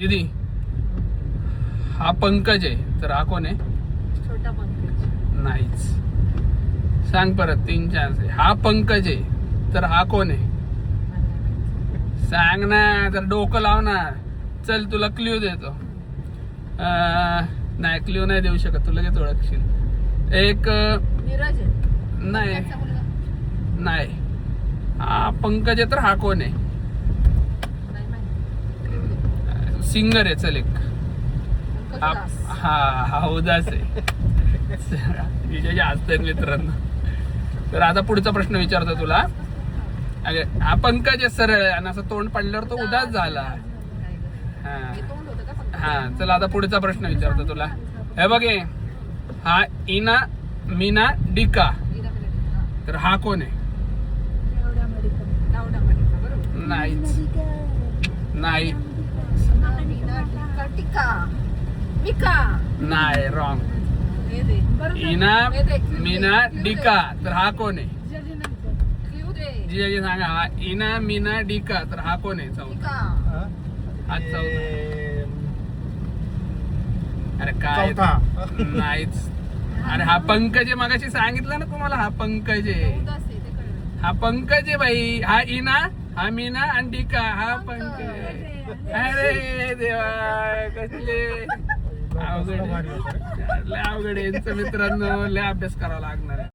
दीदी हा पंकज आहे तर हा कोण आहे? छोटा पंकज नाहीच. सांग परत, 3 चान्स आहे. हा पंकज आहे तर हा कोण आहे? सांग ना, तर डोकं लाव ना. चल तुला क्ल्यू देतो. नाही, क्ल्यू नाही देऊ शकत, तू लगेच ओळखशील. एक नीरज आहे. नाही त्याचा मुलगा? नाही. हा पंकज आहे तर हा कोण आहे? नाही माहिती. सिंगर आहे. चल एक. पंकज हा दास. हा उदास आहे. विजय असतात मित्रांनो. तर आता पुढचा प्रश्न विचारतो तुला. अगे हा पंकज आहे सरळ, आणि असं तोंड पडल्यावर तो उदास झाला. हा हे तोंड होतं का पंकज? हा चल आता पुढचा प्रश्न विचारतो तुला. हे बघे, हा इना मीना डिका तर हा कोण आहे? लावडा माडिका, बरोबर. नाहीच. नाही मीना, टिका, मिका. नाही, रॉंग. हे दे. इना हे दे, क्ल्यू दे, मीना क्ल्यू दे. डिका तर हा कोण आहे? क्ल्यू दे. जी सांगा. हा इना मीना डिका तर हा कोण आहे? चौथा. मिका. हा चौथा. अरे काय नाहीच. अरे हा पंकज आहे, मगाशी सांगितलं ना तुम्हाला. हा पंकज आहे. उदास आहे, ते कळलं. हा पंकज आहे बाई. हा इना, हा मीना आणि डिका हा पंकज आहे. अरे देवा, कसले अवघड आहे. लय अवघड आहे यांचं मित्रांनो. लय अभ्यास करावा लागणार आहे.